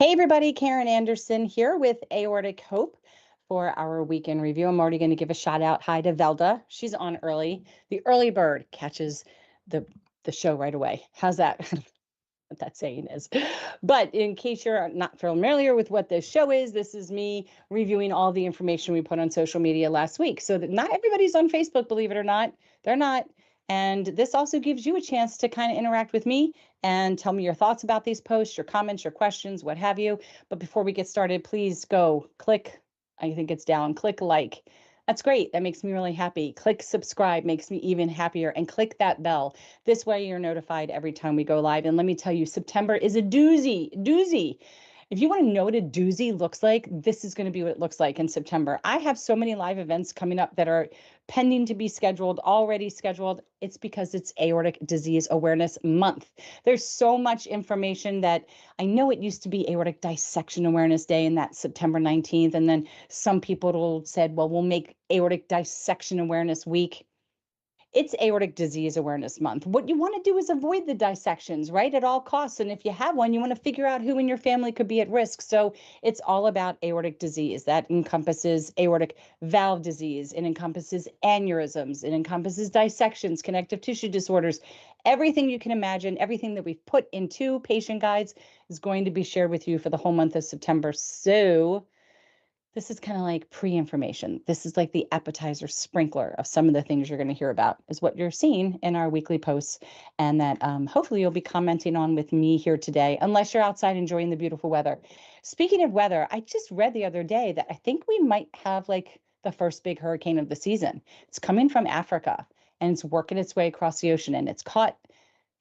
Hey everybody, Karen Anderson here with Aortic Hope for our weekend review. I'm already going to give a shout out hi to Velda. She's on early. The early bird catches the the show right away. How's that? What that saying is. But in case you're not familiar with what this show is, this is me reviewing all the information we put on social media last week. So that not everybody's on Facebook, believe it or not. They're not. And this also gives you a chance to kind of interact with me and tell me your thoughts about these posts, your comments, your questions, what have you. But before we get started, please go click, I think it's down, click like. That's great. That makes me really happy. Click subscribe makes me even happier. And click that bell. This way you're notified every time we go live. And let me tell you, September is a doozy. If you want to know what a doozy looks like, this is going to be what it looks like in September. I have so many live events coming up that are pending to be scheduled, already scheduled. It's because it's Aortic Disease Awareness Month. There's so much information that I know it used to be Aortic Dissection Awareness Day, and that's September 19th. And then some people said, well, we'll make Aortic Dissection Awareness Week. It's Aortic Disease Awareness Month. What you want to do is avoid the dissections, right? At all costs. And if you have one, you want to figure out who in your family could be at risk. So it's all about aortic disease. That encompasses aortic valve disease. It encompasses aneurysms. It encompasses dissections, connective tissue disorders. Everything you can imagine, everything that we've put into patient guides is going to be shared with you for the whole month of September. So this is kind of like pre-information. This is like the appetizer sprinkler of some of the things you're going to hear about is what you're seeing in our weekly posts, and that hopefully you'll be commenting on with me here today, unless you're outside enjoying the beautiful weather. Speaking of weather, I just read the other day that I think we might have like the first big hurricane of the season. It's coming from Africa and it's working its way across the ocean, and it's caught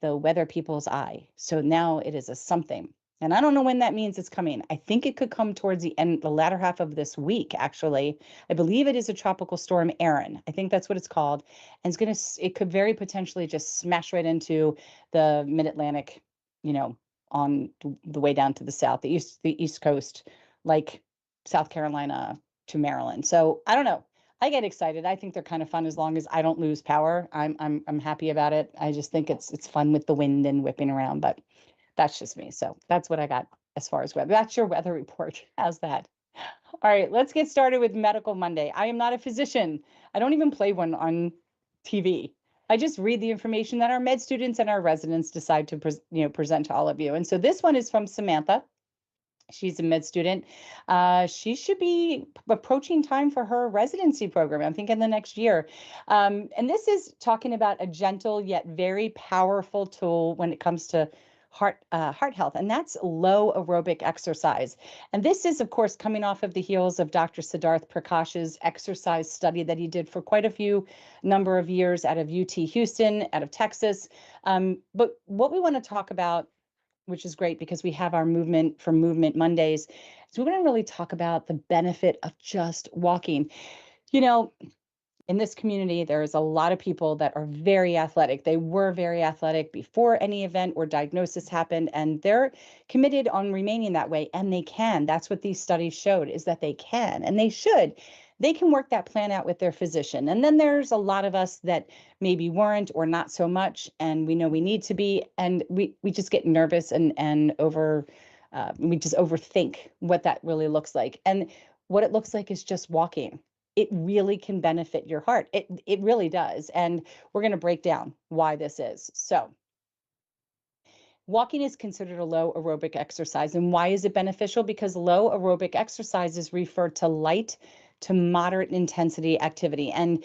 the weather people's eye. So now it is a something. And I don't know when that means it's coming. I think it could come towards the end, the latter half of this week, actually. I believe it is a tropical storm Erin. I think that's what it's called. And it could very potentially just smash right into the mid-Atlantic, you know, on the way down to the south, the east coast, like South Carolina to Maryland. So I don't know. I get excited. I think they're kind of fun as long as I don't lose power. I'm happy about it. I just think it's fun with the wind and whipping around, but that's just me. So that's what I got as far as weather. That's your weather report. How's that? All right, let's get started with Medical Monday. I am not a physician. I don't even play one on TV. I just read the information that our med students and our residents decide to present to all of you. And so this one is from Samantha. She's a med student. She should be approaching time for her residency program, I think in the next year. And this is talking about a gentle yet very powerful tool when it comes to heart health, and that's low aerobic exercise. And this is, of course, coming off of the heels of Dr. Siddharth Prakash's exercise study that he did for quite a few number of years out of UT Houston, out of Texas. But what we want to talk about, which is great because we have our movement for Movement Mondays. So we're going to really talk about the benefit of just walking. You know, in this community, there's a lot of people that are very athletic. They were very athletic before any event or diagnosis happened, and they're committed on remaining that way, and they can. That's what these studies showed, is that they can, and they should. They can work that plan out with their physician. And then there's a lot of us that maybe weren't or not so much, and we know we need to be, and we just get nervous and we just overthink what that really looks like. And what it looks like is just walking. It really can benefit your heart. It really does. And we're going to break down why this is. So walking is considered a low aerobic exercise. And why is it beneficial? Because low aerobic exercises refer to light to moderate intensity activity. And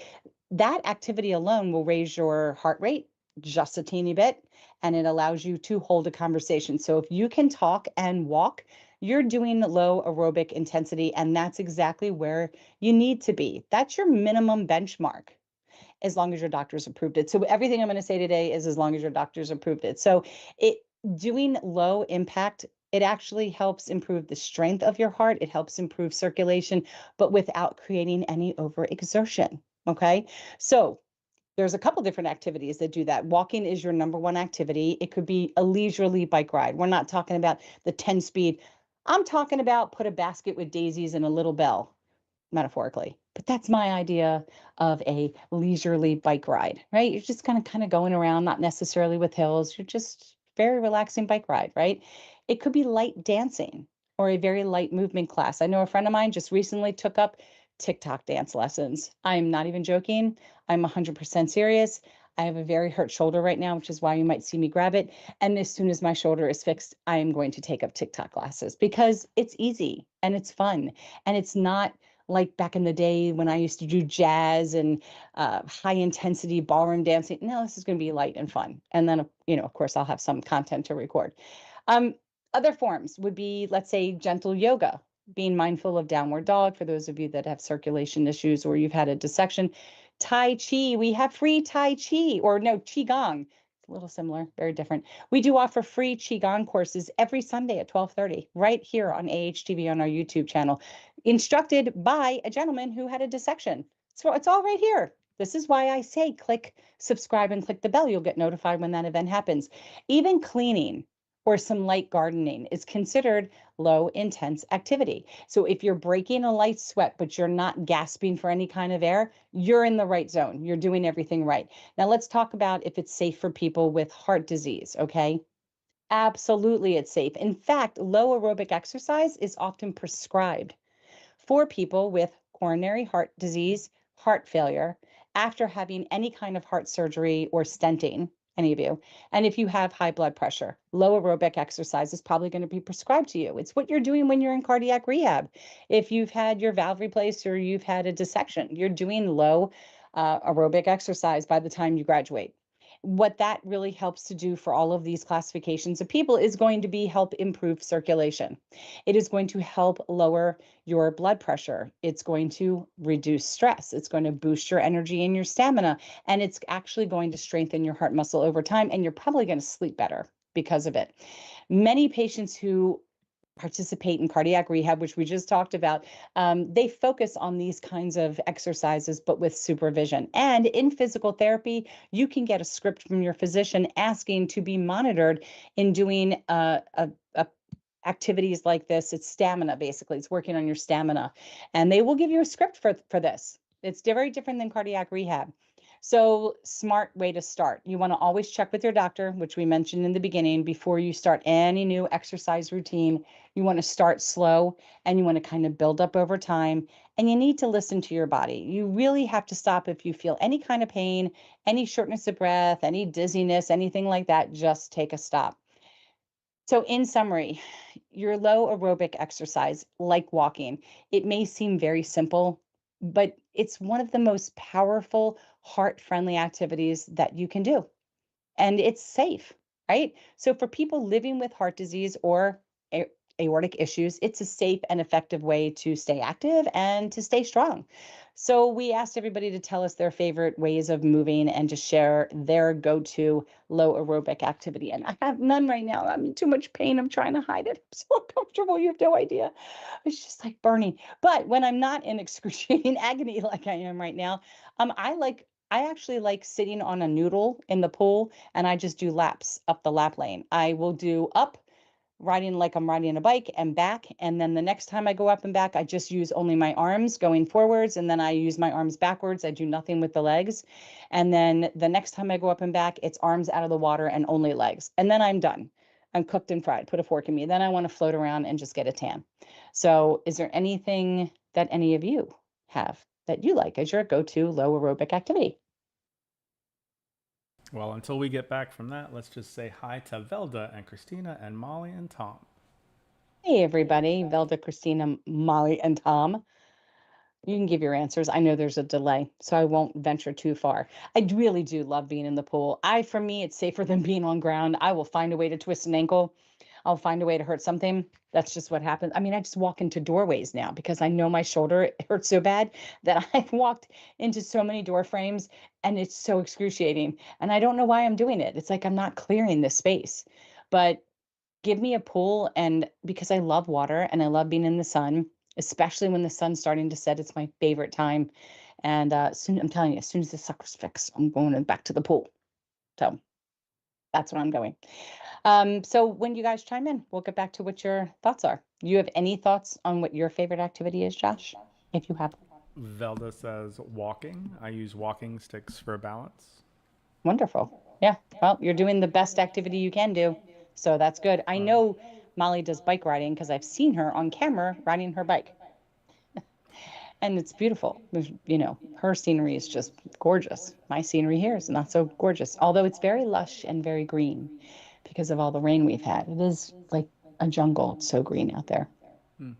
that activity alone will raise your heart rate just a teeny bit, and it allows you to hold a conversation. So if you can talk and walk, you're doing low aerobic intensity, and that's exactly where you need to be. That's your minimum benchmark, as long as your doctor's approved it. So everything I'm going to say today is as long as your doctor's approved it. So it doing low impact, it actually helps improve the strength of your heart. It helps improve circulation, but without creating any overexertion. Okay. So there's a couple different activities that do that. Walking is your number one activity. It could be a leisurely bike ride. We're not talking about the 10 speed. I'm talking about put a basket with daisies and a little bell, metaphorically. But that's my idea of a leisurely bike ride, right? You're just kind of going around, not necessarily with hills. You're just very relaxing bike ride, right? It could be light dancing. or a very light movement class. I know a friend of mine just recently took up TikTok dance lessons. I'm not even joking. I'm 100% serious. I have a very hurt shoulder right now, which is why you might see me grab it. And as soon as my shoulder is fixed, I am going to take up TikTok classes because it's easy and it's fun. And it's not like back in the day when I used to do jazz and high intensity ballroom dancing. No, this is going to be light and fun. And then, of course, I'll have some content to record. Um, Other forms would be, let's say, gentle yoga, being mindful of downward dog for those of you that have circulation issues or you've had a dissection. Tai Chi, we have free Tai Chi, or no, Qigong. It's a little similar, very different. We do offer free Qigong courses every Sunday at 12:30, right here on AHTV on our YouTube channel, instructed by a gentleman who had a dissection. So it's all right here. This is why I say click subscribe and click the bell. You'll get notified when that event happens. Even cleaning or some light gardening is considered low intense activity. So if you're breaking a light sweat, but you're not gasping for any kind of air, you're in the right zone. You're doing everything right. Now let's talk about if it's safe for people with heart disease, okay? Absolutely, it's safe. In fact, low aerobic exercise is often prescribed for people with coronary heart disease, heart failure, after having any kind of heart surgery or stenting, any of you. And if you have high blood pressure, low aerobic exercise is probably going to be prescribed to you. It's what you're doing when you're in cardiac rehab. If you've had your valve replaced or you've had a dissection, you're doing low aerobic exercise by the time you graduate. What that really helps to do for all of these classifications of people is going to be help improve circulation. It is going to help lower your blood pressure. It's going to reduce stress. It's going to boost your energy and your stamina. And it's actually going to strengthen your heart muscle over time. And you're probably going to sleep better because of it. Many patients who participate in cardiac rehab, which we just talked about, they focus on these kinds of exercises, but with supervision. And in physical therapy, you can get a script from your physician asking to be monitored in doing a activities like this. It's stamina, basically. It's working on your stamina. And they will give you a script for this. It's very different than cardiac rehab. So, smart way to start. You want to always check with your doctor, which we mentioned in the beginning, before you start any new exercise routine. You want to start slow and you want to kind of build up over time. And you need to listen to your body. You really have to stop if you feel any kind of pain, any shortness of breath, any dizziness, anything like that. Just take a stop. So, in summary, your low aerobic exercise, like walking, it may seem very simple, but it's one of the most powerful, heart friendly activities that you can do. And it's safe, right? So, for people living with heart disease or aortic issues, it's a safe and effective way to stay active and to stay strong. So, we asked everybody to tell us their favorite ways of moving and to share their go to low aerobic activity. And I have none right now. I'm in too much pain. I'm trying to hide it. I'm so uncomfortable. You have no idea. It's just like burning. But when I'm not in excruciating agony like I am right now, I actually like sitting on a noodle in the pool and I just do laps up the lap lane. I will do up, riding like I'm riding a bike, and back. And then the next time I go up and back, I just use only my arms going forwards. And then I use my arms backwards. I do nothing with the legs. And then the next time I go up and back, it's arms out of the water and only legs. And then I'm done. I'm cooked and fried. Put a fork in me. Then I want to float around and just get a tan. So, is there anything that any of you have that you like as your go to low aerobic activity? Well, until we get back from that, let's just say hi to Velda and Christina and Molly and Tom. Hey, everybody. Velda, Christina, Molly, and Tom. You can give your answers. I know there's a delay, so I won't venture too far. I really do love being in the pool. For me, it's safer than being on ground. I will find a way to twist an ankle. I'll find a way to hurt something. That's just what happens. I mean, I just walk into doorways now because I know my shoulder hurts so bad that I've walked into so many door frames and it's so excruciating. And I don't know why I'm doing it. It's like I'm not clearing the space. But give me a pool, and because I love water and I love being in the sun, especially when the sun's starting to set, it's my favorite time. And soon, I'm telling you, as soon as the sucker's fixed, I'm going back to the pool. So that's when I'm going. So when you guys chime in, we'll get back to what your thoughts are. You have any thoughts on what your favorite activity is, Josh? If you have. Velda says walking. I use walking sticks for balance. Wonderful. Yeah. Well, you're doing the best activity you can do. So that's good. I All right. know Molly does bike riding because I've seen her on camera riding her bike. And it's beautiful. Her scenery is just gorgeous. My scenery here is not so gorgeous, although it's very lush and very green because of all the rain we've had. It is like a jungle. It's so green out there. Hmm. Okay.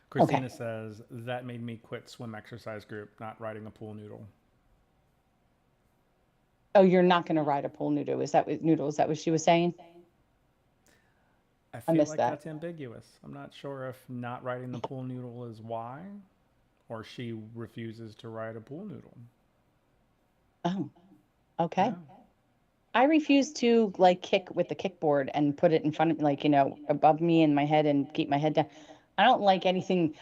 Christina says, that made me quit swim exercise group, not riding a pool noodle. Oh, you're not going to ride a pool noodle. Is that what she was saying? I I feel missed like that. that's ambiguous. I'm not sure if not riding the pool noodle is why, or she refuses to ride a pool noodle. Oh, okay. Yeah. I refuse to like kick with the kickboard and put it in front of like, above me and my head and keep my head down. I don't like anything.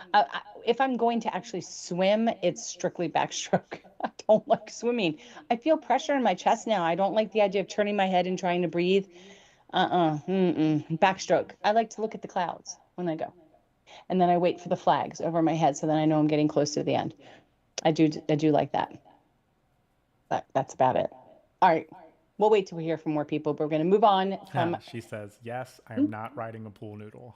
If I'm going to actually swim, it's strictly backstroke. I don't like swimming. I feel pressure in my chest now. I don't like the idea of turning my head and trying to breathe. Backstroke. I like to look at the clouds when I go. And then I wait for the flags over my head so then I know I'm getting close to the end. I do like that. But that's about it. All right. We'll wait till we hear from more people, but we're going to move on from. She says, yes, I Hmm? am not riding a pool noodle.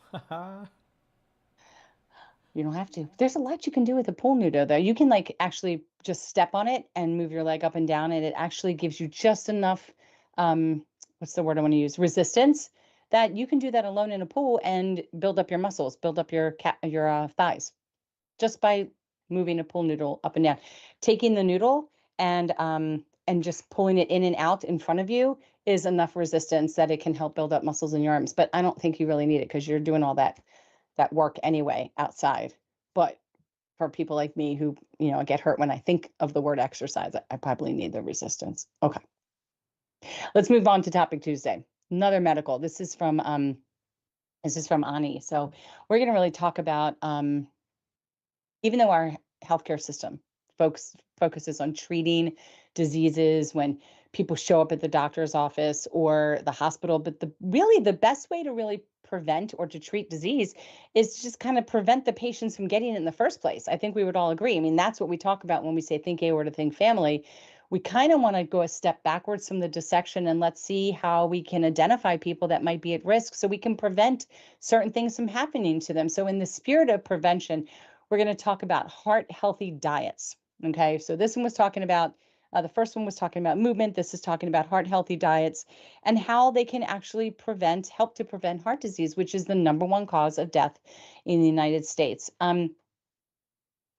You don't have to. There's a lot you can do with a pool noodle, though. You can like actually just step on it and move your leg up and down, and it actually gives you just enough. What's the word I want to use? Resistance that you can do that alone in a pool and build up your muscles, build up your thighs just by moving a pool noodle up and down. Taking the noodle and just pulling it in and out in front of you is enough resistance that it can help build up muscles in your arms. But I don't think you really need it because you're doing all that work anyway outside. But for people like me who, get hurt when I think of the word exercise, I probably need the resistance. Okay. Let's move on to topic Tuesday. Another medical. This is from Ani. So we're going to really talk about even though our healthcare system focuses on treating diseases when people show up at the doctor's office or the hospital, but the best way to really prevent or to treat disease is to just kind of prevent the patients from getting it in the first place. I think we would all agree. I mean, that's what we talk about when we say think aorta, think family. We kind of want to go a step backwards from the dissection and let's see how we can identify people that might be at risk so we can prevent certain things from happening to them. So in the spirit of prevention, we're going to talk about heart healthy diets. Okay, so this one was talking about the first one was talking about movement. This is talking about heart healthy diets and how they can actually help to prevent heart disease, which is the number one cause of death in the United States.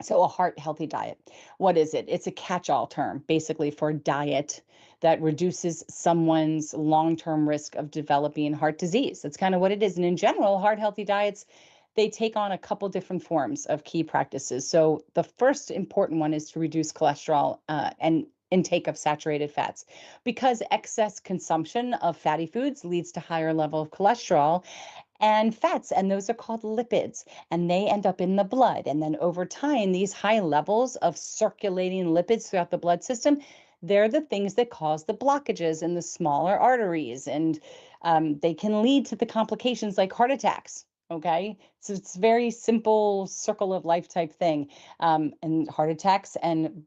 So a heart healthy diet, what is it? It's a catch-all term basically for diet that reduces someone's long-term risk of developing heart disease. That's kind of what it is. And in general, heart healthy diets, they take on a couple different forms of key practices. So the first important one is to reduce cholesterol and intake of saturated fats because excess consumption of fatty foods leads to higher level of cholesterol and fats, and those are called lipids, and they end up in the blood. And then over time, these high levels of circulating lipids throughout the blood system, they're the things that cause the blockages in the smaller arteries, and they can lead to the complications like heart attacks. Okay, so it's very simple circle of life type thing, and heart attacks and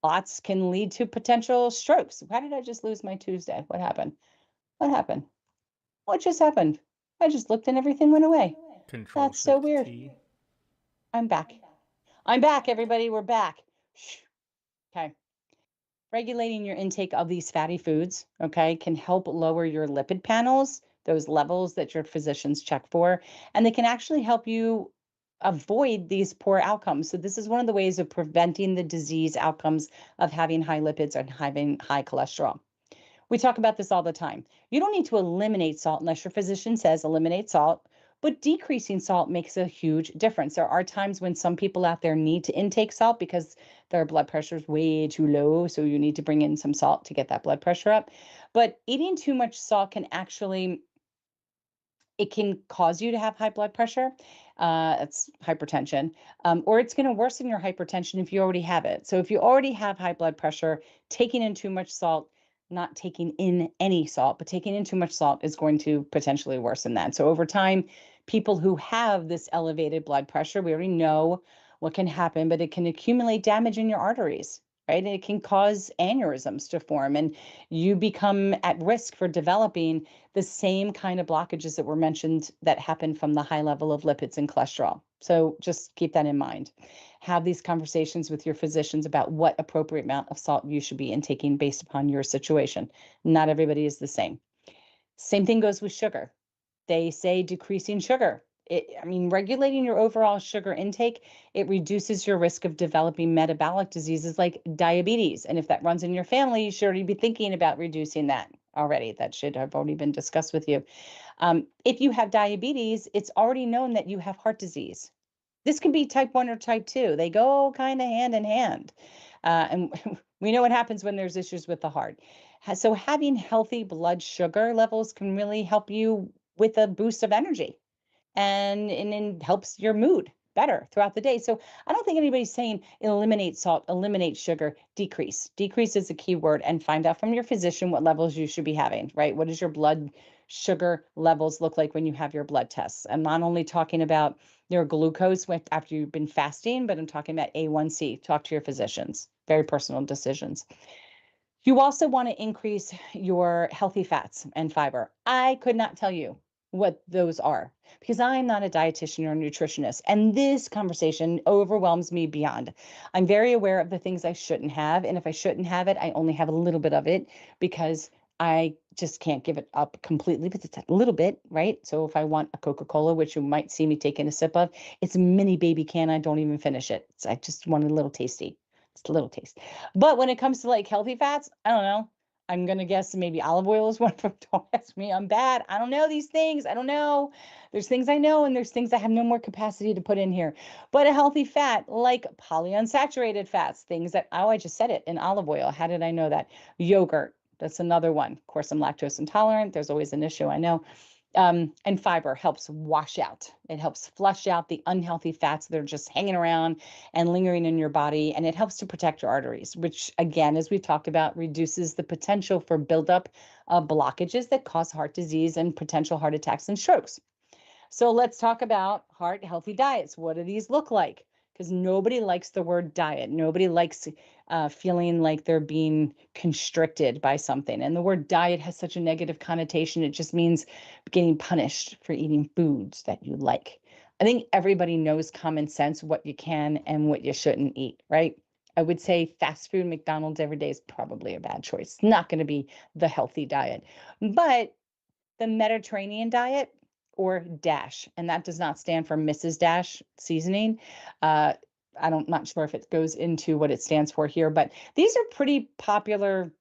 clots can lead to potential strokes. Why did I just lose my Tuesday? What happened? What happened? What just happened? I just looked and everything went away. Control That's so Shift weird. T. I'm back. I'm back, everybody. We're back. Okay. Regulating your intake of these fatty foods, okay, can help lower your lipid panels, those levels that your physicians check for, and they can actually help you avoid these poor outcomes. So this is one of the ways of preventing the disease outcomes of having high lipids and having high cholesterol. We talk about this all the time. You don't need to eliminate salt unless your physician says eliminate salt, but decreasing salt makes a huge difference. There are times when some people out there need to intake salt because their blood pressure is way too low. So you need to bring in some salt to get that blood pressure up. But eating too much salt it can cause you to have high blood pressure. It's hypertension, or it's going to worsen your hypertension if you already have it. So if you already have high blood pressure, taking in too much salt, not taking in any salt, but taking in too much salt is going to potentially worsen that. So over time, people who have this elevated blood pressure, we already know what can happen, but it can accumulate damage in your arteries. right? And it can cause aneurysms to form, and you become at risk for developing the same kind of blockages that were mentioned that happen from the high level of lipids and cholesterol. So just keep that in mind. Have these conversations with your physicians about what appropriate amount of salt you should be intaking based upon your situation. Not everybody is the same. Same thing goes with sugar. They say decreasing sugar. I mean, regulating your overall sugar intake, it reduces your risk of developing metabolic diseases like diabetes. And if that runs in your family, you should already be thinking about reducing that already. That should have already been discussed with you. If you have diabetes, it's already known that you have heart disease. This can be type 1 or type 2. They go kind of hand in hand. And we know what happens when there's issues with the heart. So having healthy blood sugar levels can really help you with a boost of energy, and it helps your mood better throughout the day. So I don't think anybody's saying eliminate salt, eliminate sugar, decrease. Decrease is a key word, and find out from your physician what levels you should be having, right? What does your blood sugar levels look like when you have your blood tests? I'm not only talking about your glucose after you've been fasting, but I'm talking about A1C. Talk to your physicians. Very personal decisions. You also want to increase your healthy fats and fiber. I could not tell you what those are because I'm not a dietitian or a nutritionist. And this conversation overwhelms me beyond. I'm very aware of the things I shouldn't have. And if I shouldn't have it, I only have a little bit of it because I just can't give it up completely, but it's a little bit, right? So if I want a Coca-Cola, which you might see me taking a sip of, it's a mini baby can. I don't even finish it. I just want a little tasty. It's a little taste. But when it comes to like healthy fats, I don't know. I'm gonna guess maybe olive oil is one of them. Don't ask me. I'm bad. I don't know these things. I don't know. There's things I know, and there's things I have no more capacity to put in here. But a healthy fat, like polyunsaturated fats, things that, oh, I just said it, in olive oil. How did I know that? Yogurt. That's another one. Of course, I'm lactose intolerant. There's always an issue, I know. And fiber helps wash out. It helps flush out the unhealthy fats that are just hanging around and lingering in your body. And it helps to protect your arteries, which, again, as we've talked about, reduces the potential for buildup of blockages that cause heart disease and potential heart attacks and strokes. So let's talk about heart healthy diets. What do these look like? Because nobody likes the word diet. Nobody likes feeling like they're being constricted by something. And the word diet has such a negative connotation. It just means getting punished for eating foods that you like. I think everybody knows common sense what you can and what you shouldn't eat, right? I would say fast food, McDonald's every day is probably a bad choice. It's not going to be the healthy diet. But the Mediterranean diet, or DASH, and that does not stand for Mrs. Dash seasoning. Uh, I'm not sure if it goes into what it stands for here, but these are pretty popular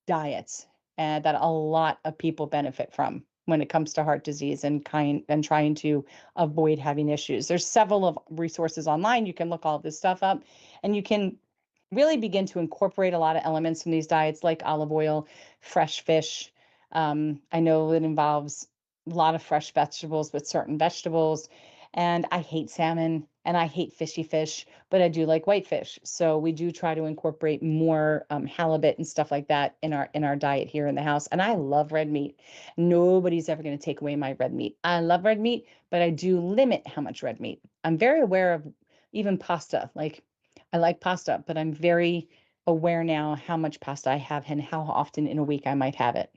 diets that a lot of people benefit from when it comes to heart disease and trying to avoid having issues. There's several of resources online. You can look all of this stuff up, and you can really begin to incorporate a lot of elements from these diets like olive oil, fresh fish. I know it involves a lot of fresh vegetables with certain vegetables. And I hate salmon and I hate fishy fish, but I do like whitefish. So we do try to incorporate more halibut and stuff like that in our diet here in the house. And I love red meat. Nobody's ever going to take away my red meat. I love red meat, but I do limit how much red meat. I'm very aware of even pasta. Like I like pasta, but I'm very aware now how much pasta I have and how often in a week I might have it.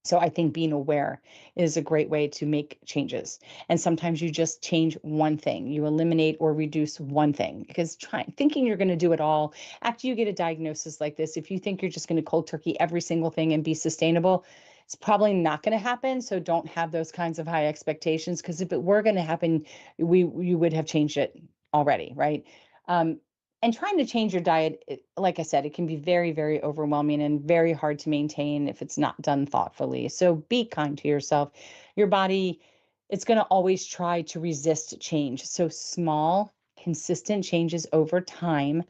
So I think being aware is a great way to make changes. And sometimes you just change one thing. You eliminate or reduce one thing because thinking you're going to do it all after you get a diagnosis like this, if you think you're just going to cold turkey every single thing and be sustainable, it's probably not going to happen. So don't have those kinds of high expectations because if it were going to happen, you would have changed it already, right? Um, and trying to change your diet, like I said, it can be very, very overwhelming and very hard to maintain if it's not done thoughtfully. So be kind to yourself. Your body, it's going to always try to resist change. So small, consistent changes over time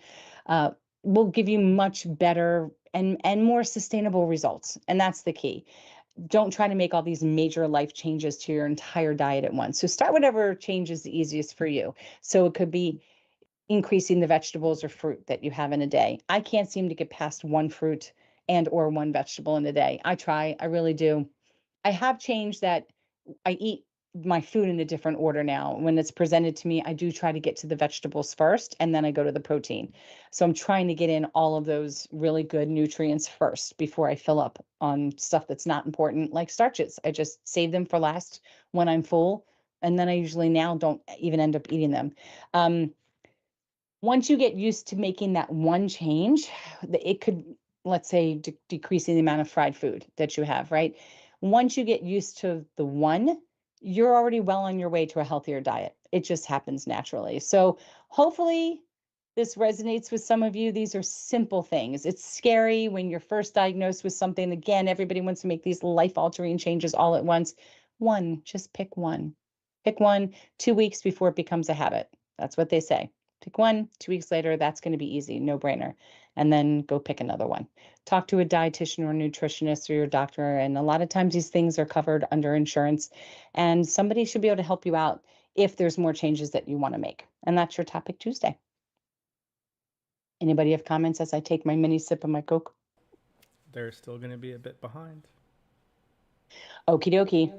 uh, will give you much better and more sustainable results. And that's the key. Don't try to make all these major life changes to your entire diet at once. So start whatever change is the easiest for you. So it could be increasing the vegetables or fruit that you have in a day. I can't seem to get past one fruit and or one vegetable in a day. I try, I really do. I have changed that I eat my food in a different order now. When it's presented to me, I do try to get to the vegetables first and then I go to the protein. So I'm trying to get in all of those really good nutrients first before I fill up on stuff that's not important, like starches. I just save them for last when I'm full. And then I usually now don't even end up eating them. Um, Once you get used to making that one change, it could, let's say, decreasing the amount of fried food that you have, right? Once you get used to the one, you're already well on your way to a healthier diet. It just happens naturally. So hopefully this resonates with some of you. These are simple things. It's scary when you're first diagnosed with something. Again, everybody wants to make these life-altering changes all at once. One, just pick one. Pick one 2 weeks before it becomes a habit. That's what they say. Pick one, 2 weeks later, that's going to be easy, no brainer. And then go pick another one. Talk to a dietitian or nutritionist or your doctor. And a lot of times these things are covered under insurance, and somebody should be able to help you out if there's more changes that you want to make. And that's your topic Tuesday. Anybody have comments as I take my mini sip of my Coke? They're still going to be a bit behind. Okie dokie.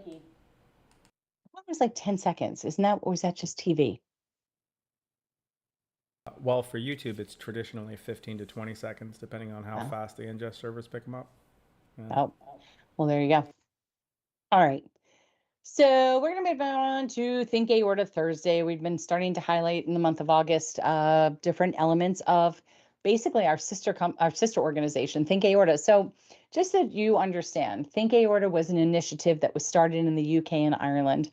That was like 10 seconds, isn't that? Or was that just TV? Well, for YouTube, it's traditionally 15 to 20 seconds, depending on how Oh, fast the ingest servers pick them up. Yeah. oh, well, there you go. All right. So we're going to move on to Think Aorta Thursday. We've been starting to highlight in the month of August different elements of basically our sister organization, Think Aorta. So just so you understand, Think Aorta was an initiative that was started in the UK and Ireland.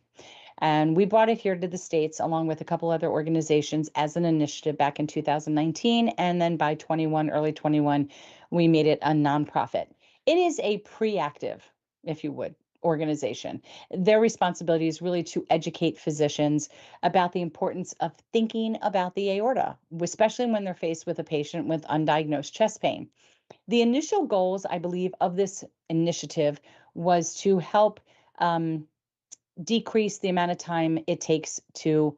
And we brought it here to the States along with a couple other organizations as an initiative back in 2019. And then by early 21, we made it a nonprofit. It is a pre-active, if you would, organization. Their responsibility is really to educate physicians about the importance of thinking about the aorta, especially when they're faced with a patient with undiagnosed chest pain. The initial goals, I believe, of this initiative was to help decrease the amount of time it takes to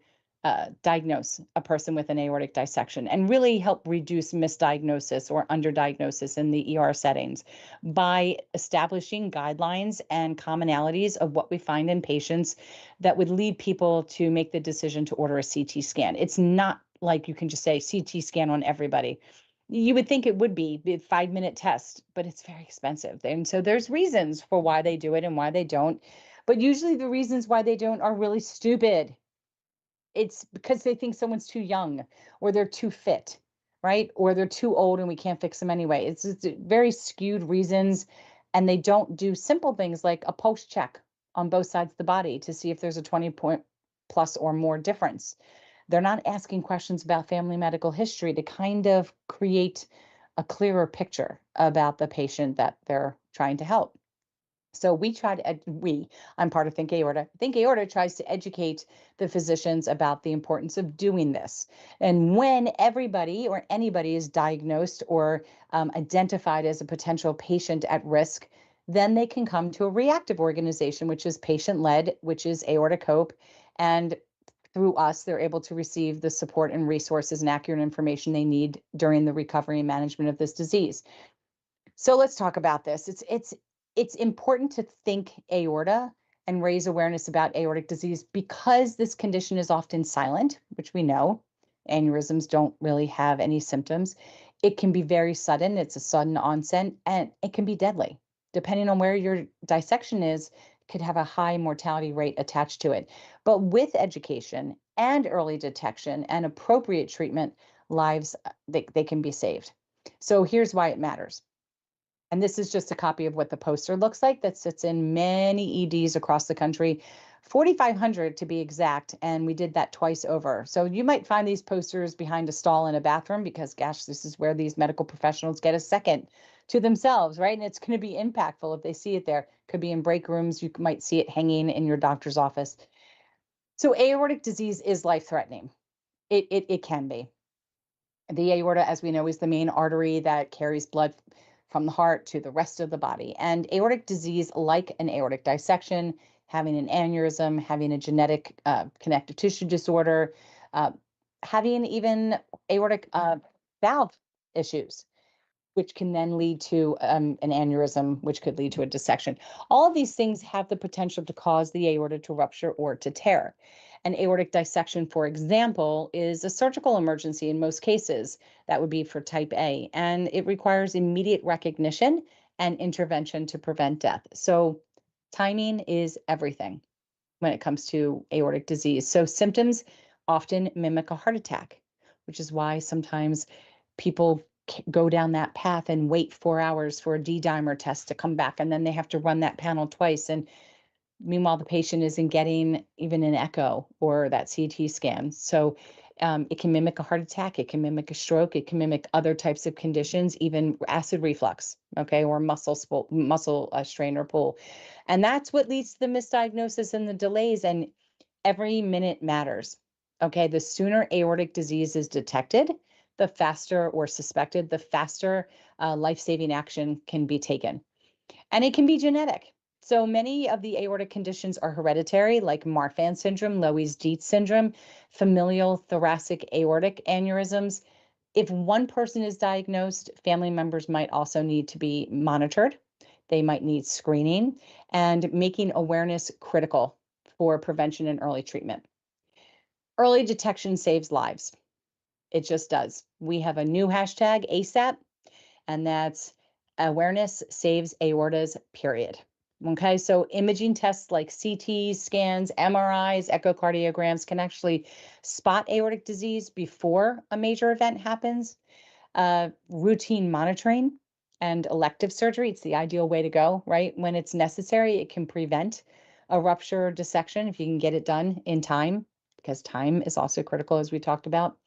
diagnose a person with an aortic dissection and really help reduce misdiagnosis or underdiagnosis in the ER settings by establishing guidelines and commonalities of what we find in patients that would lead people to make the decision to order a CT scan. It's not like you can just say CT scan on everybody. You would think it would be a 5-minute test, but it's very expensive. And so there's reasons for why they do it and why they don't. But usually the reasons why they don't are really stupid. It's because they think someone's too young or they're too fit, right? Or they're too old and we can't fix them anyway. It's just very skewed reasons. And they don't do simple things like a pulse check on both sides of the body to see if there's a 20-point plus or more difference. They're not asking questions about family medical history to kind of create a clearer picture about the patient that they're trying to help. So we try to, I'm part of Think Aorta. Think Aorta tries to educate the physicians about the importance of doing this. And when everybody or anybody is diagnosed or identified as a potential patient at risk, then they can come to a reactive organization, which is patient led, which is Aortic Hope. And through us, they're able to receive the support and resources and accurate information they need during the recovery and management of this disease. So let's talk about this. It's important to think aorta and raise awareness about aortic disease because this condition is often silent, which we know. Aneurysms don't really have any symptoms. It can be very sudden. It's a sudden onset and it can be deadly. Depending on where your dissection is, could have a high mortality rate attached to it. But with education and early detection and appropriate treatment, lives they can be saved. So here's why it matters. And this is just a copy of what the poster looks like that sits in many EDs across the country, 4,500 to be exact. And we did that twice over. So you might find these posters behind a stall in a bathroom because, gosh, this is where these medical professionals get a second to themselves, right? And it's going to be impactful if they see it there. Could be in break rooms. You might see it hanging in your doctor's office. So aortic disease is life-threatening. It can be. The aorta, as we know, is the main artery that carries blood from the heart to the rest of the body. And aortic disease, like an aortic dissection, having an aneurysm, having a genetic connective tissue disorder, uh, having even aortic valve issues, which can then lead to an aneurysm, which could lead to a dissection. All of these things have the potential to cause the aorta to rupture or to tear. An aortic dissection, for example, is a surgical emergency in most cases. That would be for type A, and it requires immediate recognition and intervention to prevent death. So, timing is everything when it comes to aortic disease. So, symptoms often mimic a heart attack, which is why sometimes people go down that path and wait 4 hours for a D-dimer test to come back, and then they have to run that panel twice. And meanwhile, the patient isn't getting even an echo or that CT scan. So it can mimic a heart attack, it can mimic a stroke, it can mimic other types of conditions, even acid reflux, okay, or muscle strain or pull. And that's what leads to the misdiagnosis and the delays. And every minute matters. Okay, the sooner aortic disease is detected, the faster or suspected, the faster life-saving action can be taken. And it can be genetic. So many of the aortic conditions are hereditary, like Marfan syndrome, Loeys-Dietz syndrome, familial thoracic aortic aneurysms. If one person is diagnosed, family members might also need to be monitored. They might need screening and making awareness critical for prevention and early treatment. Early detection saves lives. It just does. We have a new hashtag, ASAP, and that's awareness saves aortas, period. Okay, so imaging tests like CT scans, MRIs, echocardiograms can actually spot aortic disease before a major event happens. Routine monitoring and elective surgery, it's the ideal way to go, right? When it's necessary, it can prevent a rupture or dissection if you can get it done in time, because time is also critical, as we talked about.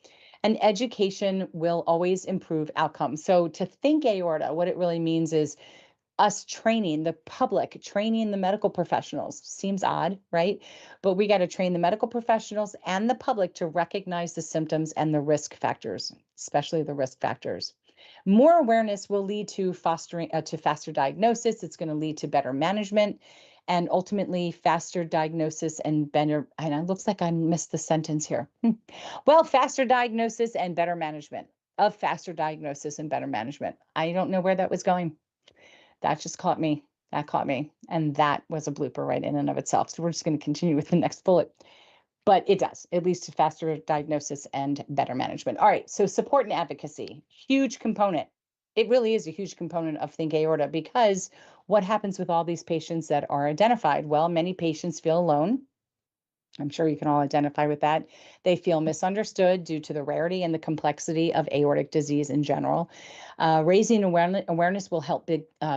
And education will always improve outcomes. So to think aorta, what it really means is us training the public, training the medical professionals. Seems odd, right? But we got to train the medical professionals and the public to recognize the symptoms and the risk factors, especially the risk factors. More awareness will lead to fostering to faster diagnosis. It's going to lead to better management and ultimately faster diagnosis and better. And it looks like I missed the sentence here. Well, faster diagnosis and better management of faster diagnosis and better management. I don't know where that was going. That just caught me. That caught me. And that was a blooper right in and of itself. So we're just going to continue with the next bullet. But it does. It leads to faster diagnosis and better management. All right. So support and advocacy, huge component. It really is a huge component of Think Aorta, because what happens with all these patients that are identified? Well, many patients feel alone. I'm sure you can all identify with that. They feel misunderstood due to the rarity and the complexity of aortic disease in general. Raising awareness will help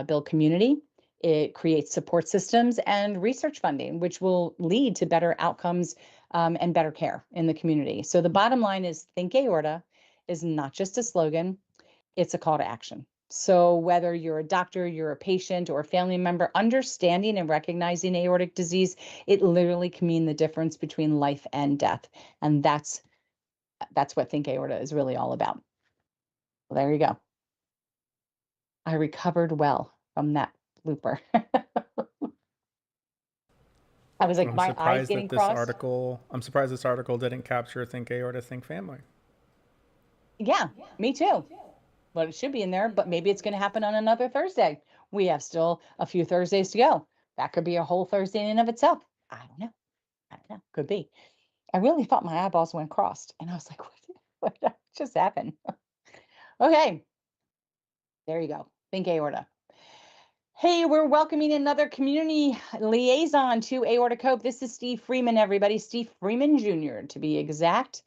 build community. It creates support systems and research funding, which will lead to better outcomes and better care in the community. So the bottom line is Think Aorta is not just a slogan, it's a call to action. So whether you're a doctor, you're a patient, or a family member, understanding and recognizing aortic disease, it literally can mean the difference between life and death. And that's what Think Aorta is really all about. Well, there you go. I recovered well from that blooper. I was like, I'm my eyes surprised getting that this crossed. article. I'm surprised this article didn't capture "Think Aorta, Think Family." Yeah, me too. But it should be in there, but maybe it's going to happen on another Thursday. We have still a few Thursdays to go. That could be a whole Thursday in and of itself. I don't know. I don't know. Could be. I really thought my eyeballs went crossed, and I was like, what just happened? Okay, there you go. Think aorta. Hey, we're welcoming another community liaison to Aortic Hope. This is Steve Freeman, everybody. Steve Freeman Jr., to be exact.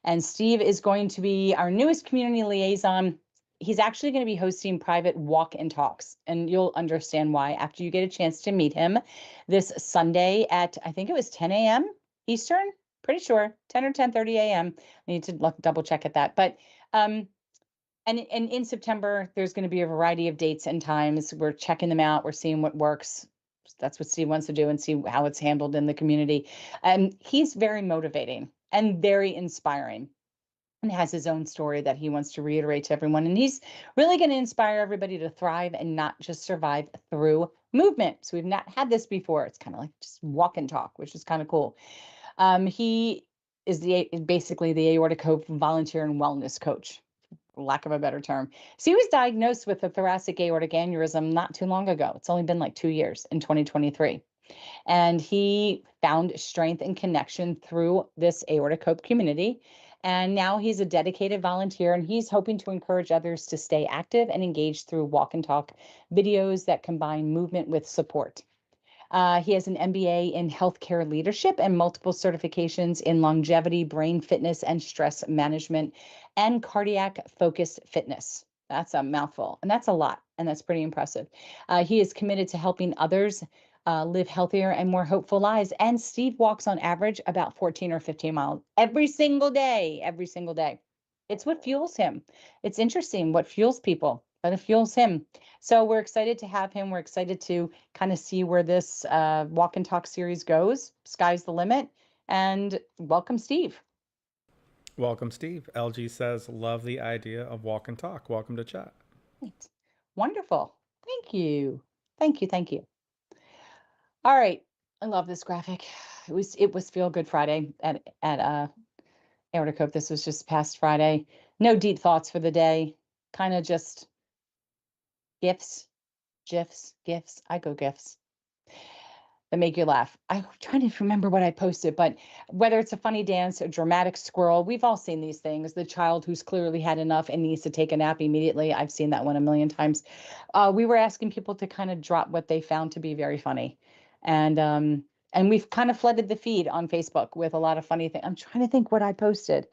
And Steve is going to be our newest community liaison. He's actually going to be hosting private walk and talks, and you'll understand why after you get a chance to meet him this Sunday at, I think it was 10 a.m. Eastern, pretty sure 10 or 10:30 a.m. I need to double check at that. But and in September, there's going to be a variety of dates and times. We're checking them out. We're seeing what works. That's what Steve wants to do and see how it's handled in the community. And he's very motivating and very inspiring, and has his own story that he wants to reiterate to everyone. And he's really going to inspire everybody to thrive and not just survive through movement. So we've not had this before. It's kind of like just walk and talk, which is kind of cool. He is basically the Aortic Hope volunteer and wellness coach. lack of a better term. So he was diagnosed with a thoracic aortic aneurysm not too long ago. It's only been like 2 years in 2023. And he found strength and connection through this Aortic Hope community. And now he's a dedicated volunteer and he's hoping to encourage others to stay active and engaged through walk and talk videos that combine movement with support. He has an MBA in healthcare leadership and multiple certifications in longevity, brain fitness, and stress management, and cardiac focused fitness. That's a mouthful, and that's a lot, and that's pretty impressive. He is committed to helping others live healthier and more hopeful lives. And Steve walks on average about 14 or 15 miles every single day, every single day. It's what fuels him. It's interesting what fuels people, but it fuels him. So we're excited to have him. We're excited to kind of see where this walk and talk series goes. Sky's the limit. And welcome, Steve. Welcome, Steve. LG says, love the idea of walk and talk. Welcome to chat. Great. Wonderful. Thank you. Thank you. Thank you. All right. I love this graphic. It was Feel Good Friday at Aortic Hope. This was just past Friday. No deep thoughts for the day. Kind of just gifts, gifs. I go gifs that make you laugh. I'm trying to remember what I posted, but whether it's a funny dance, a dramatic squirrel, we've all seen these things. The child who's clearly had enough and needs to take a nap immediately. I've seen that one a million times. We were asking people to kind of drop what they found to be very funny. And we've kind of flooded the feed on Facebook with a lot of funny things. I'm trying to think what I posted.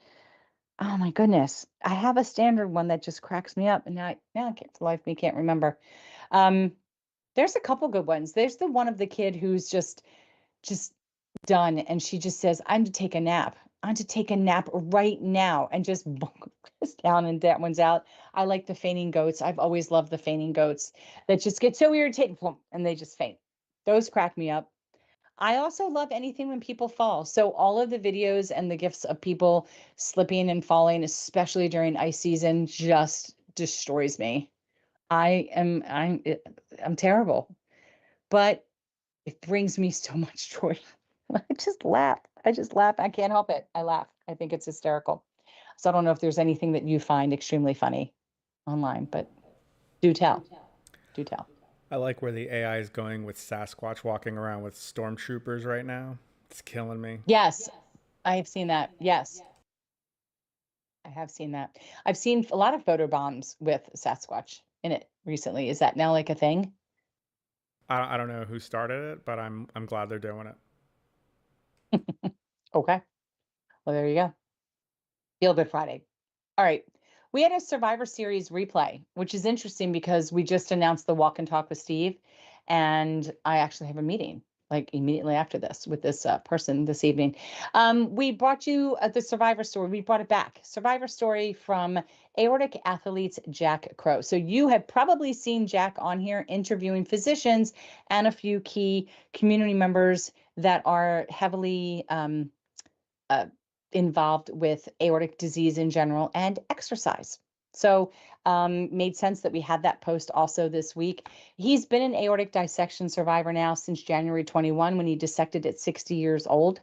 Oh my goodness. I have a standard one that just cracks me up and now I can't, for life me can't remember. Um, there's a couple good ones. There's the one of the kid who's just done and she just says, I'm to take a nap. I'm to take a nap right now and just goes down and that one's out. I like the fainting goats. I've always loved the fainting goats that just get so irritated and they just faint. Those crack me up. I also love anything when people fall. So all of the videos and the gifs of people slipping and falling, especially during ice season, just destroys me. I'm terrible, but it brings me so much joy. I just laugh. I just laugh. I can't help it. I laugh. I think it's hysterical. So I don't know if there's anything that you find extremely funny online, but do tell. Do tell. I like where the AI is going with Sasquatch walking around with stormtroopers right now. It's killing me. Yes, I have seen that. Yes, I have seen that. I've seen a lot of photo bombs with Sasquatch in it recently. Is that now like a thing? I don't know who started it, but I'm glad they're doing it. Okay. Well, there you go. Feel Good Friday. All right. We had a Survivor Series replay, which is interesting because we just announced the walk and talk with Steve. And I actually have a meeting like immediately after this with this person this evening. We brought you the Survivor story. We brought it back. Survivor story from Aortic athletes Jack Crow. So you have probably seen Jack on here interviewing physicians and a few key community members that are heavily uh, involved with aortic disease in general and exercise. So made sense that we had that post also this week. He's been an aortic dissection survivor now since January 21 when he dissected at 60 years old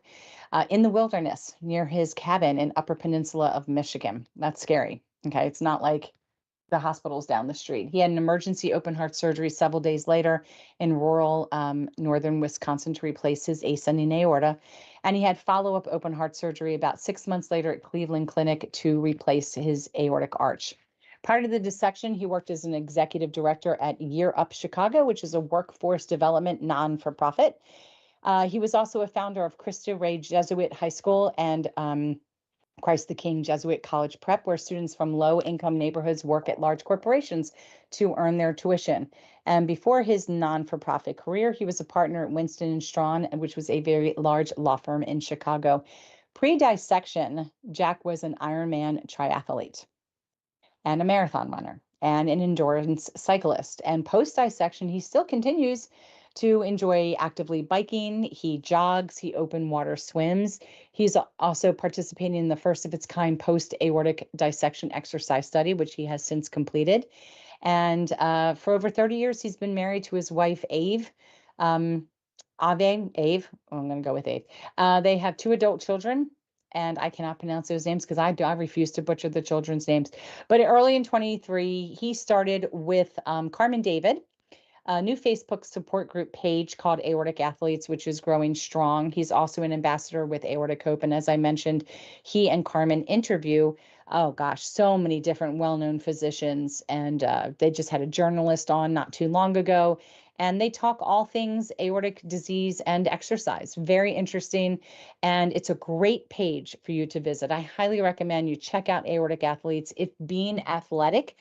in the wilderness near his cabin in Upper Peninsula of Michigan. That's scary. Okay, it's not like the hospitals down the street. He had an emergency open heart surgery several days later in rural northern Wisconsin to replace his ascending aorta. And he had follow-up open heart surgery about 6 months later at Cleveland Clinic to replace his aortic arch. Prior to the dissection, he worked as an executive director at Year Up Chicago, which is a workforce development non-for-profit. He was also a founder of Cristo Rey Jesuit High School and Christ the King Jesuit College Prep, where students from low income neighborhoods work at large corporations to earn their tuition. And before his non-for-profit career, he was a partner at Winston and Strawn, which was a very large law firm in Chicago. Pre-dissection, Jack was an Ironman triathlete and a marathon runner and an endurance cyclist. And post-dissection, he still continues to enjoy actively biking. He jogs, he open water swims. He's also participating in the first of its kind post-aortic dissection exercise study, which he has since completed. And for over 30 years, he's been married to his wife, Ave. Ave, I'm going to go with Ave. They have two adult children, and I cannot pronounce those names because I refuse to butcher the children's names. But early in 23, he started with Carmen David, a new Facebook support group page called Aortic Athletes, which is growing strong. He's also an ambassador with Aortic Hope. And as I mentioned, he and Carmen interview, oh gosh, so many different well known physicians. And they just had a journalist on not too long ago. And they talk all things aortic disease and exercise. Very interesting. And it's a great page for you to visit. I highly recommend you check out Aortic Athletes. If being athletic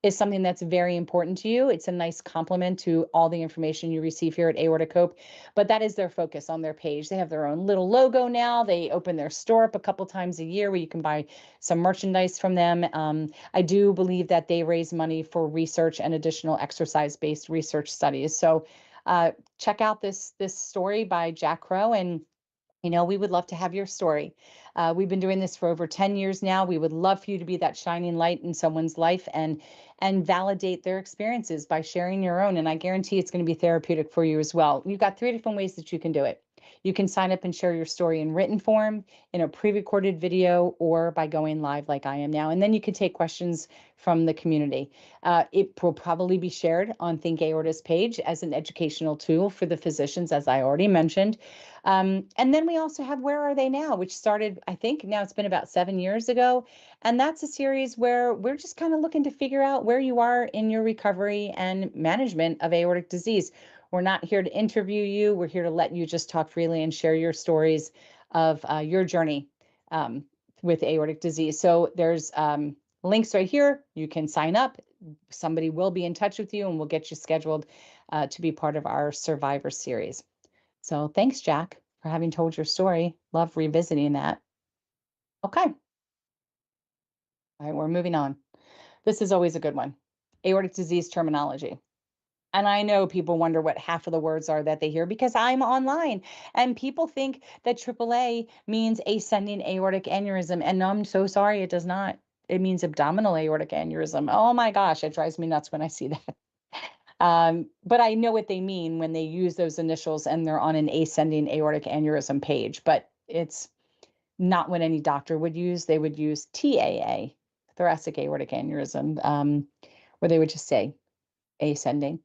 is something that's very important to you, it's a nice complement to all the information you receive here at Aortic Hope. But that is their focus on their page. They have their own little logo now. They open their store up a couple times a year where you can buy some merchandise from them. I do believe that they raise money for research and additional exercise-based research studies. So check out this story by Jack Crow, and we would love to have your story. We've been doing this for over 10 years now. We would love for you to be that shining light in someone's life and validate their experiences by sharing your own. And I guarantee it's going to be therapeutic for you as well. You've got 3 different ways that you can do it. You can sign up and share your story in written form, in a pre-recorded video, or by going live like I am now. And then you can take questions from the community. It will probably be shared on Think Aorta's page as an educational tool for the physicians, as I already mentioned. And then we also have Where Are They Now, which started, I think now it's been about 7 years ago. And that's a series where we're just kind of looking to figure out where you are in your recovery and management of aortic disease. We're not here to interview you. We're here to let you just talk freely and share your stories of your journey with aortic disease. So there's links right here. You can sign up. Somebody will be in touch with you and we'll get you scheduled to be part of our Survivor series. So thanks, Jack, for having told your story. Love revisiting that. Okay. All right, we're moving on. This is always a good one. Aortic disease terminology. And I know people wonder what half of the words are that they hear because I'm online and people think that AAA means ascending aortic aneurysm. And no, I'm so sorry, it does not. It means abdominal aortic aneurysm. Oh my gosh, it drives me nuts when I see that. But I know what they mean when they use those initials and they're on an ascending aortic aneurysm page, but it's not what any doctor would use. They would use TAA, thoracic aortic aneurysm, where they would just say ascending.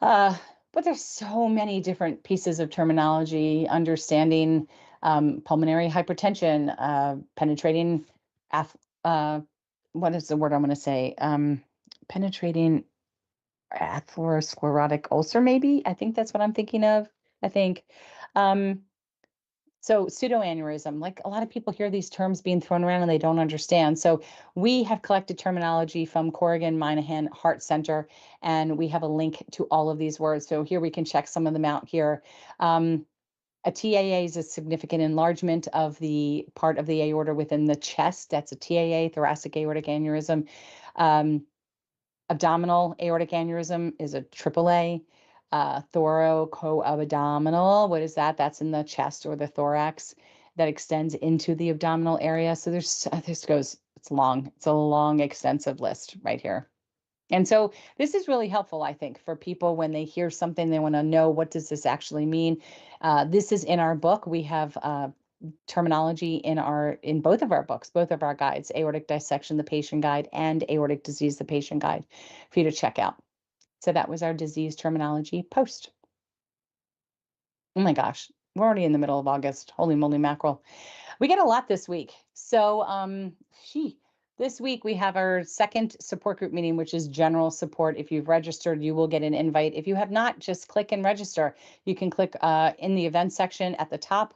Uh, but there's so many different pieces of terminology, understanding pulmonary hypertension, penetrating, uh, what is the word I'm going to say? Penetrating atherosclerotic ulcer, maybe. I think that's what I'm thinking of. I think. Um, so pseudoaneurysm, like a lot of people hear these terms being thrown around and they don't understand. So we have collected terminology from Corrigan Minahan Heart Center, and we have a link to all of these words. So here we can check some of them out here. A TAA is a significant enlargement of the part of the aorta within the chest. That's a TAA, thoracic aortic aneurysm. Um, Abdominal aortic aneurysm is a AAA. Thoracoabdominal, what is that? That's in the chest or the thorax that extends into the abdominal area. So this goes, it's long. It's a long, extensive list right here. And so this is really helpful, I think, for people when they hear something, they want to know, what does this actually mean? This is in our book. We have terminology in both of our books, both of our guides, Aortic Dissection, the Patient Guide, and Aortic Disease, the Patient Guide, for you to check out. So that was our disease terminology post. Oh my gosh, we're already in the middle of August. Holy moly mackerel. We get a lot this week. So this week we have our second support group meeting, which is general support. If you've registered, you will get an invite. If you have not, just click and register. You can click in the event section at the top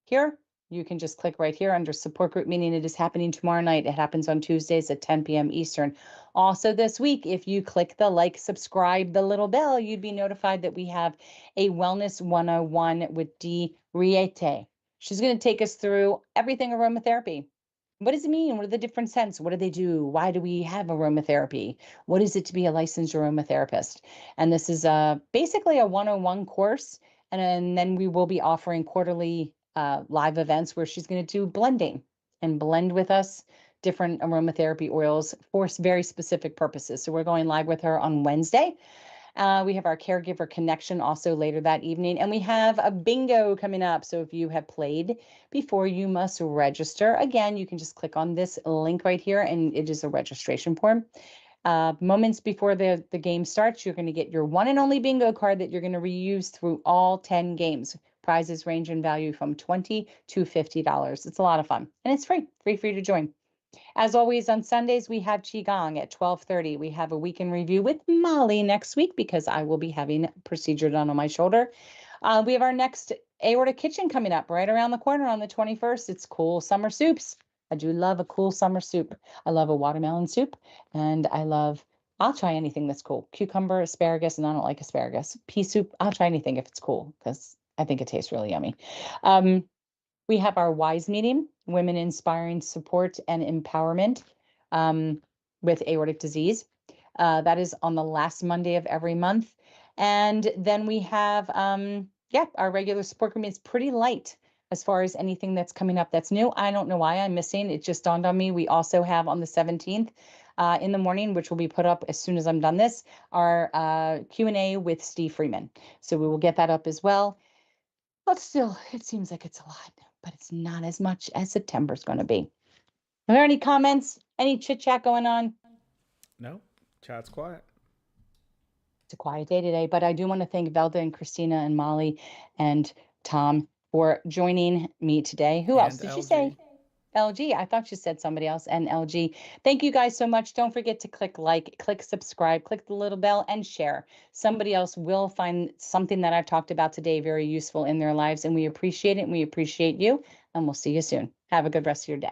here. You can just click right here under support group meeting. It is happening tomorrow night. It happens on Tuesdays at 10 p.m. Eastern. Also this week, if you click the like, subscribe, the little bell, you'd be notified that we have a Wellness 101 with Dee Riete. She's going to take us through everything aromatherapy. What does it mean? What are the different scents? What do they do? Why do we have aromatherapy? What is it to be a licensed aromatherapist? And this is basically a 101 course. And then we will be offering quarterly live events where she's going to do blending and blend with us different aromatherapy oils for very specific purposes. So we're going live with her on Wednesday. We have our caregiver connection also later that evening, and we have a bingo coming up. So if you have played before, you must register. Again, you can just click on this link right here, and it is a registration form. Moments before the game starts, you're going to get your one and only bingo card that you're going to reuse through all 10 games. Prizes range in value from $20 to $50. It's a lot of fun, and it's free for you to join. As always, on Sundays, we have Qigong at 12:30. We have a weekend review with Molly next week because I will be having a procedure done on my shoulder. We have our next Aortic Kitchen coming up right around the corner on the 21st. It's cool summer soups. I do love a cool summer soup. I love a watermelon soup, and I'll try anything that's cool. Cucumber, asparagus, and I don't like asparagus. Pea soup, I'll try anything if it's cool because I think it tastes really yummy. We have our WISE meeting, Women Inspiring Support and Empowerment with Aortic Disease. That is on the last Monday of every month. And then we have, our regular support group is pretty light as far as anything that's coming up that's new. I don't know why I'm missing. It just dawned on me. We also have on the 17th in the morning, which will be put up as soon as I'm done this, our Q&A with Steve Freeman. So we will get that up as well. But still, it seems like it's a lot, but it's not as much as September's going to be. Are there any comments? Any chit chat going on? No, chat's quiet. It's a quiet day today, but I do want to thank Velda and Christina and Molly and Tom for joining me today. Who else And did she LG. say? LG. I thought she said somebody else. And LG. Thank you guys so much. Don't forget to click like, click subscribe, click the little bell, and share. Somebody else will find something that I've talked about today very useful in their lives, and we appreciate it, and we appreciate you, and we'll see you soon. Have a good rest of your day.